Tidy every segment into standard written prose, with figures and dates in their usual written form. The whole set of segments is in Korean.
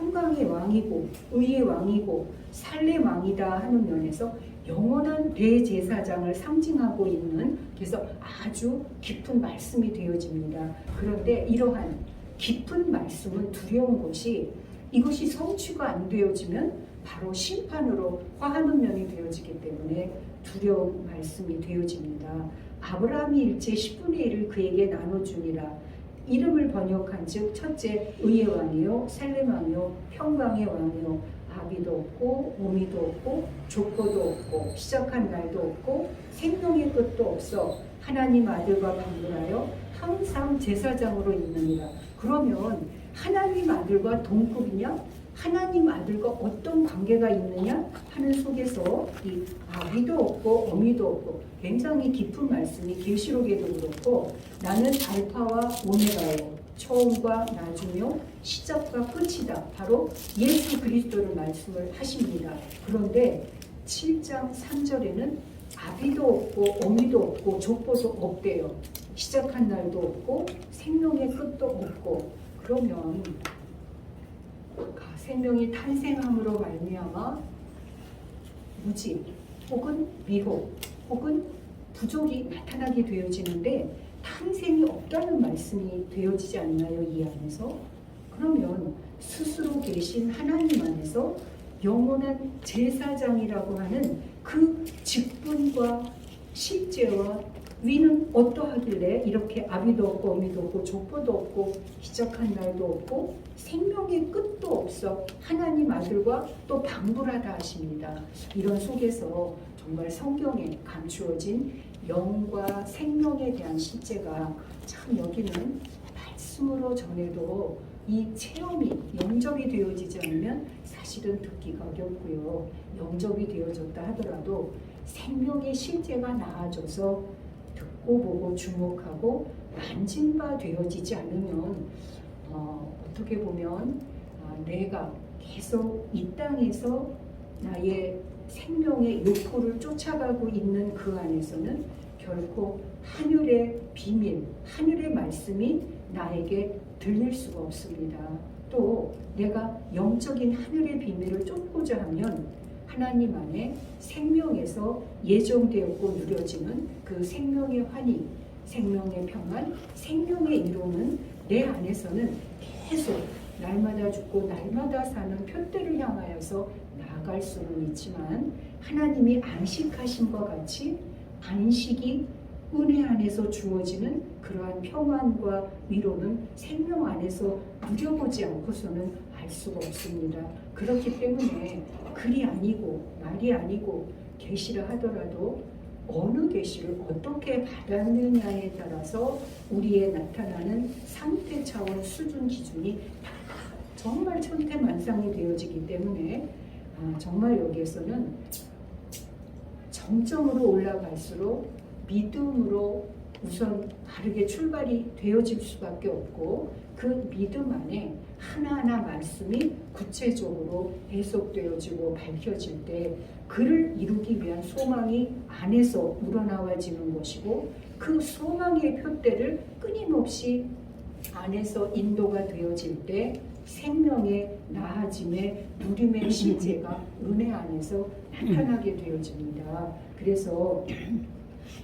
평강의 왕이고 의의 왕이고 살렘 왕이다 하는 면에서 영원한 대제사장을 상징하고 있는, 그래서 아주 깊은 말씀이 되어집니다. 그런데 이러한 깊은 말씀은 두려운 것이, 이것이 성취가 안 되어지면 바로 심판으로 화하는 면이 되어지기 때문에 두려운 말씀이 되어집니다. 아브라함이 일제 10분의 1을 그에게 나눠주니라. 이름을 번역한 즉 첫째 의의 왕이요 살렘 왕이요 평강의 왕이요, 아비도 없고 오미도 없고 족보도 없고 시작한 날도 없고 생명의 끝도 없어 하나님 아들과 방문하여 항상 제사장으로 있느니라. 그러면 하나님 아들과 동급이냐? 하나님 아들과 어떤 관계가 있느냐 하는 속에서 이 아비도 없고 어미도 없고, 굉장히 깊은 말씀이 계시록에도 그렇고, 나는 알파와 오메가요 처음과 나중이요 시작과 끝이다, 바로 예수 그리스도를 말씀을 하십니다. 그런데 7장 3절에는 아비도 없고 어미도 없고 족보도 없대요. 시작한 날도 없고 생명의 끝도 없고. 그러면 생명이 탄생함으로 말미암아 무지 혹은 미혹 혹은 부족이 나타나게 되어지는데 탄생이 없다는 말씀이 되어지지 않나요, 이 안에서? 그러면 스스로 계신 하나님 안에서 영원한 제사장이라고 하는 그 직분과 실제와 위는 어떠하길래 이렇게 아비도 없고 어미도 없고 족보도 없고 시작한 날도 없고 생명의 끝도 없어 하나님 아들과 또 방불하다 하십니다. 이런 속에서 정말 성경에 감추어진 영과 생명에 대한 실제가 참 여기는 말씀으로 전해도 이 체험이 영접이 되어지지 않으면 사실은 듣기가 어렵고요. 영접이 되어졌다 하더라도 생명의 실제가 나아져서 듣고 보고 주목하고 만진 바 되어지지 않으면 어떻게 보면 내가 계속 이 땅에서 나의 생명의 욕구를 쫓아가고 있는 그 안에서는 결코 하늘의 비밀, 하늘의 말씀이 나에게 들릴 수가 없습니다. 또 내가 영적인 하늘의 비밀을 쫓고자 하면 하나님 안에 생명에서 예정되었고 누려지는 그 생명의 환희, 생명의 평안, 생명의 이루는 내 안에서는 계속 날마다 죽고 날마다 사는 표대를 향하여서 나아갈 수는 있지만, 하나님이 안식하심과 같이 안식이 은혜 안에서 주어지는 그러한 평안과 위로는 생명 안에서 누려보지 않고서는 알 수가 없습니다. 그렇기 때문에 글이 아니고 말이 아니고 계시라 하더라도 어느 계시를 어떻게 받았느냐에 따라서 우리의 나타나는 상태 차원 수준 기준이 정말 천태만상이 되어지기 때문에 정말 여기에서는 정점으로 올라갈수록 믿음으로 우선 바르게 출발이 되어질 수밖에 없고, 그 믿음 안에 하나하나 말씀이 구체적으로 해석되어지고 밝혀질 때 그를 이루기 위한 소망이 안에서 우러나와지는 것이고, 그 소망의 표대를 끊임없이 안에서 인도가 되어질 때 생명의 나아짐의 누림의 실제가 은혜 안에서 나타나게 되어집니다. 그래서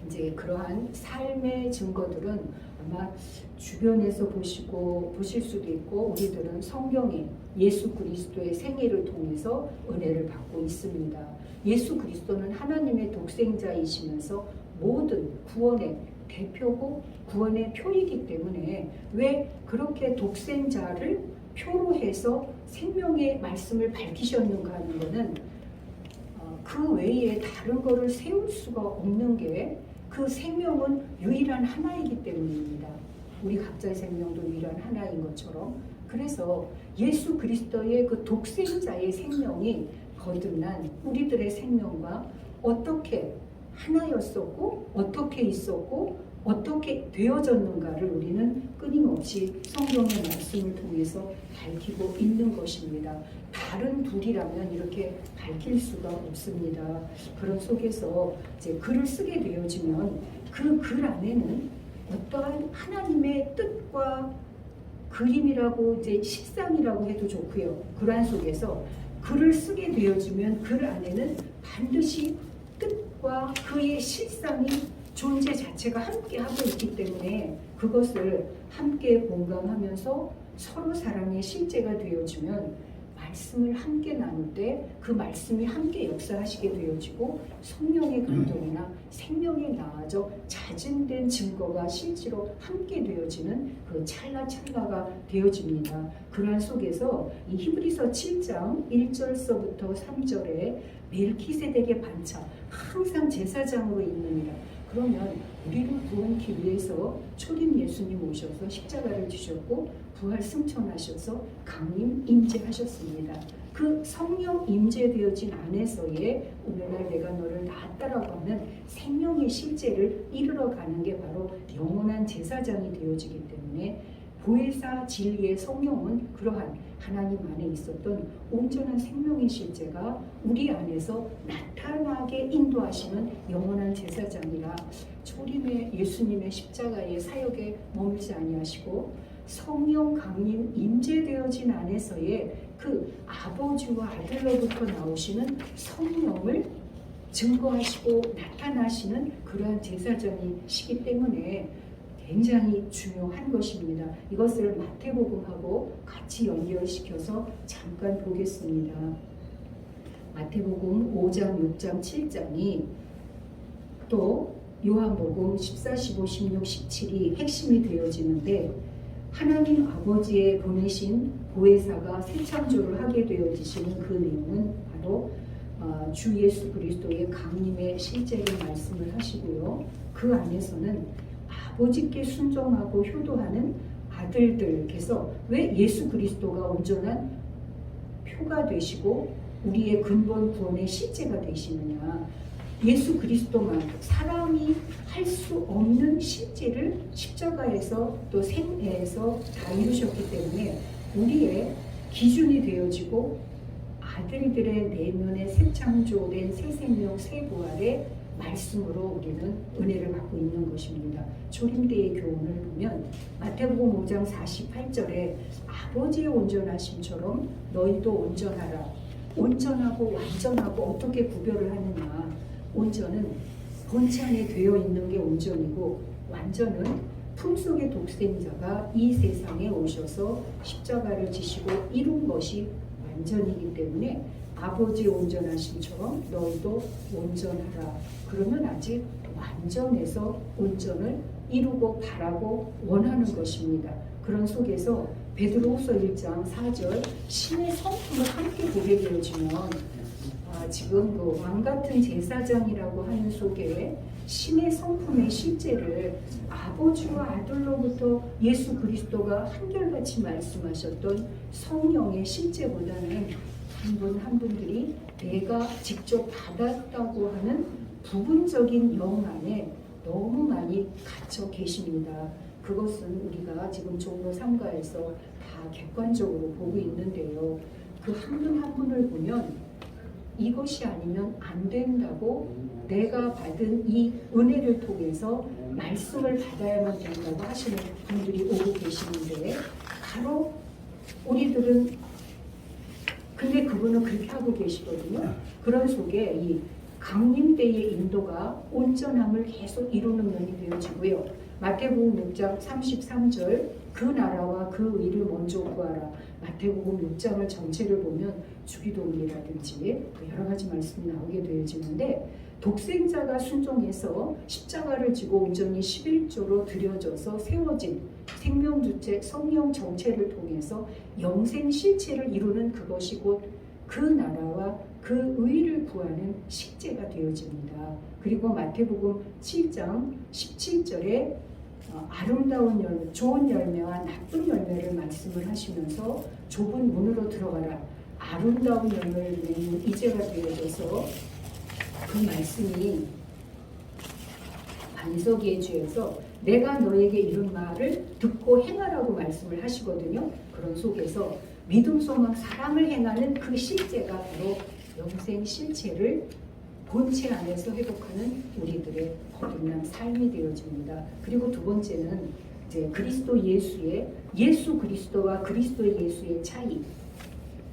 이제 그러한 삶의 증거들은 아마 주변에서 보실 수도 있고, 우리들은 성경에 예수 그리스도의 생애를 통해서 은혜를 받고 있습니다. 예수 그리스도는 하나님의 독생자이시면서 모든 구원의 대표고 구원의 표이기 때문에 왜 그렇게 독생자를 표로 해서 생명의 말씀을 밝히셨는가 하는 것은 그 외에 다른 것을 세울 수가 없는 게, 그 생명은 유일한 하나이기 때문입니다. 우리 각자의 생명도 유일한 하나인 것처럼. 그래서 예수 그리스도의 그 독생자의 생명이 거듭난 우리들의 생명과 어떻게 하나였었고 어떻게 있었고 어떻게 되어졌는가를 우리는 끊임없이 성경의 말씀을 통해서 밝히고 있는 것입니다. 다른 둘이라면 이렇게 밝힐 수가 없습니다. 그런 속에서 이제 글을 쓰게 되어지면 그 글 안에는 어떠한 하나님의 뜻과 그림이라고 이제 식상이라고 해도 좋고요. 그러한 속에서 글을 쓰게 되어지면 글 안에는 반드시 뜻과 그의 실상이 존재 자체가 함께 하고 있기 때문에 그것을 함께 공감하면서 서로 사랑의 실제가 되어지면 말씀을 함께 나눌 때 그 말씀이 함께 역사하시게 되어지고 성령의 감동이나 생명에 나아져 자증된 증거가 실제로 함께 되어지는 그 찰나찰나가 되어집니다. 그러한 속에서 이 히브리서 7장 1절서부터 3절에 멜키세덱의 반차 항상 제사장으로 있느니라. 그러면 우리를 구원하기 위해서 초림 예수님 오셔서 십자가를 지셨고 부활 승천하셔서 강림 임재하셨습니다. 그 성령 임재되어진 안에서의 오늘날 내가 너를 낳았다라고 하는 생명의 실제를 이루러 가는 게 바로 영원한 제사장이 되어지기 때문에 보혜사 진리의 성령은 그러한 하나님 안에 있었던 온전한 생명의 실제가 우리 안에서 나타나게 인도하시는 영원한 제사장이라 초림의 예수님의 십자가의 사역에 머물지 아니하시고 성령 강림 임재되어진 안에서의 그 아버지와 아들로부터 나오시는 성령을 증거하시고 나타나시는 그러한 제사장이시기 때문에 굉장히 중요한 것입니다. 이것을 마태복음하고 같이 연결시켜서 잠깐 보겠습니다. 마태복음 5장, 6장, 7장이 또 요한복음 14, 15, 16, 17이 핵심이 되어지는데 하나님 아버지의 보내신 보혜사가 새 창조를 하게 되어지시는 그 내용은 바로 주 예수 그리스도의 강림의 실제를 말씀을 하시고요. 그 안에서는 아버지께 순종하고 효도하는 아들들께서 왜 예수 그리스도가 온전한 표가 되시고 우리의 근본 구원의 실제가 되시느냐. 예수 그리스도만 사람이 할 수 없는 실제를 십자가에서 또 생애에서 다 이루셨기 때문에 우리의 기준이 되어지고 아들들의 내면에 새 창조된 새 생명 새 부활의 말씀으로 우리는 은혜를 받고 있는 것입니다. 초림 때의 교훈을 보면 마태복음 5장 48절에 아버지의 온전하심처럼 너희도 온전하라. 온전하고 완전하고 어떻게 구별을 하느냐. 온전은 본체 안에 되어 있는 게 온전이고 완전은 품속의 독생자가 이 세상에 오셔서 십자가를 지시고 이룬 것이 완전이기 때문에 아버지의 온전하심처럼 너희도 온전하라. 그러면 아직 완전해서 온전을 이루고 바라고 원하는 것입니다. 그런 속에서 베드로후서 1장 4절 신의 성품을 함께 보게 되어지면 지금 그 왕같은 제사장이라고 하는 속에 신의 성품의 실제를 아버지와 아들로부터 예수 그리스도가 한결같이 말씀하셨던 성령의 실제보다는 한 분 한 분들이 내가 직접 받았다고 하는 부분적인 영 안에 너무 많이 갇혀 계십니다. 그것은 우리가 지금 종로 3가에서 다 객관적으로 보고 있는데요. 그 한 분 한 분을 보면 이것이 아니면 안 된다고 내가 받은 이 은혜를 통해서 말씀을 받아야만 된다고 하시는 분들이 오고 계시는데 바로 우리들은 근데 그분은 그렇게 하고 계시거든요. 그런 속에 이 강림대의 인도가 온전함을 계속 이루는 면이 되어지고요. 마태복음 6장 33절 그 나라와 그 의를 먼저 구하라. 마태복음 6장을 전체를 보면 주기도문이라든지 여러 가지 말씀이 나오게 되어지는데 독생자가 순종해서 십자가를 지고 온전히 11조로 드려져서 세워진 생명주체 성령 정체를 통해서 영생 실체를 이루는 그것이 곧 그 나라와 그 의를 구하는 식재가 되어집니다. 그리고 마태복음 7장 17절에 아름다운 열매, 좋은 열매와 나쁜 열매를 말씀을 하시면서 좁은 문으로 들어가라. 아름다운 열매를 맺는 이제가 되어져서 그 말씀이 반석이에 주여서 내가 너에게 이런 말을 듣고 행하라고 말씀을 하시거든요. 그런 속에서 믿음, 소망, 사랑을 행하는 그 실제가 바로 영생 실체를 본체 안에서 회복하는 우리들의 거듭난 삶이 되어집니다. 그리고 두 번째는 이제 그리스도 예수의 예수 그리스도와 그리스도의 예수의 차이.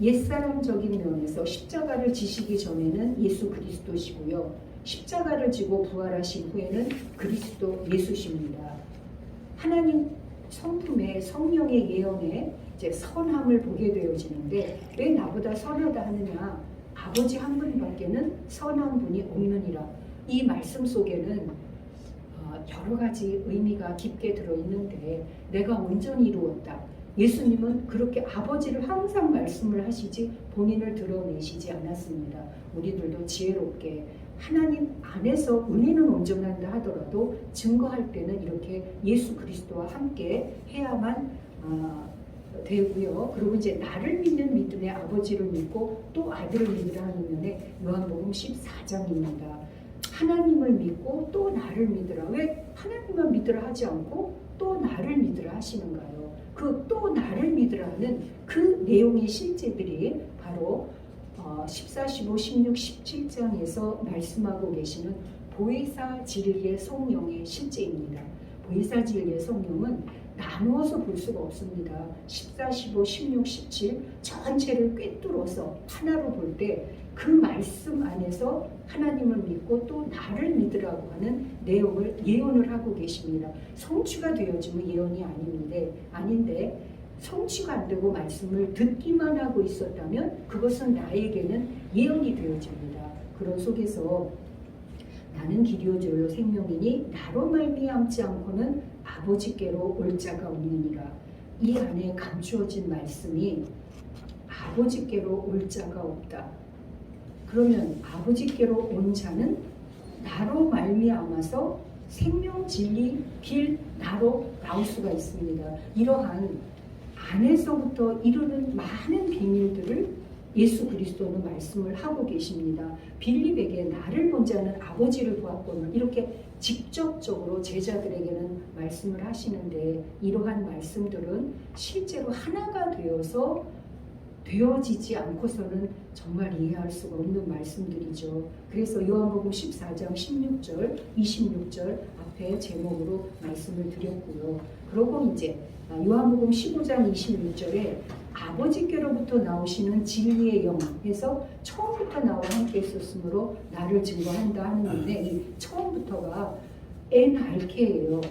옛사람적인 면에서 십자가를 지시기 전에는 예수 그리스도시고요. 십자가를 지고 부활하신 후에는 그리스도 예수십니다. 하나님 성품의 성령의 예언에 이제 선함을 보게 되어지는데 왜 나보다 선하다 하느냐? 아버지 한 분밖에는 선한 분이 없느니라. 이 말씀 속에는 여러 가지 의미가 깊게 들어있는데 내가 온전히 이루었다. 예수님은 그렇게 아버지를 항상 말씀을 하시지 본인을 드러내시지 않았습니다. 우리들도 지혜롭게 하나님 안에서 은혜는 온전한다 하더라도 증거할 때는 이렇게 예수 그리스도와 함께 해야만 되고요. 그리고 이제 나를 믿는 믿음의 아버지를 믿고 또 아들을 믿으라 하는 면에 요한복음 14장입니다. 하나님을 믿고 또 나를 믿으라. 왜 하나님만 믿으라 하지 않고 또 나를 믿으라 하시는가요? 그 또 나를 믿으라는 그 내용의 실제들이 바로 14, 15, 16, 17장에서 말씀하고 계시는 보혜사 진리의 성령의 실제입니다. 보혜사 진리의 성령은 나누어서 볼 수가 없습니다. 14, 15, 16, 17 전체를 꿰뚫어서 하나로 볼 때 그 말씀 안에서 하나님을 믿고 또 나를 믿으라고 하는 내용을 예언을 하고 계십니다. 성취가 되어지면 예언이 아닌데 성취가 안 되고 말씀을 듣기만 하고 있었다면 그것은 나에게는 예언이 되어집니다. 그런 속에서 나는 길이요 생명이니 나로 말미암지 않고는 아버지께로 올 자가 없느니라. 이 안에 감추어진 말씀이 아버지께로 올 자가 없다. 그러면 아버지께로 온 자는 나로 말미암아서 생명 진리 길 나로 나올 수가 있습니다. 이러한 안에서부터 이루는 많은 비밀들을 예수 그리스도는 말씀을 하고 계십니다. 빌립에게 나를 본 자는 아버지를 보았거늘 이렇게 직접적으로 제자들에게는 말씀을 하시는데 이러한 말씀들은 실제로 하나가 되어지지 않고서는 정말 이해할 수가 없는 말씀들이죠. 그래서 요한복음 14장 16절, 26절 앞에 제목으로 말씀을 드렸고요. 그러고 이제 요한복음 15장 26절에 아버지께로부터 나오시는 진리의 영 해서 처음부터 나와 함께 있었으므로 나를 증거한다 하는데 이 처음부터가 엔알케예요.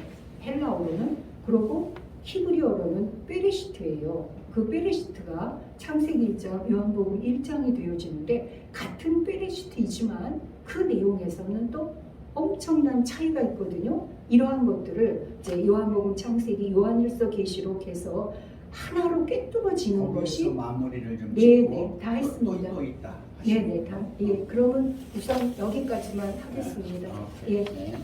헬라어로는. 그리고 히브리어로는 베레시트예요. 그 베레시트가 창세기 1장, 요한복음 1장이 되어지는데 같은 베레시트이지만 그 내용에서는 또 엄청난 차이가 있거든요. 이러한 것들을 이제 요한복음, 창세기, 요한일서, 계시록해서 하나로 꿰뚫어지는 것이 마무리를 좀 네네 다 했습니다. 또 있다. 네네 다. 예, 그러면 우선 여기까지만 하겠습니다. 네. 예. 네.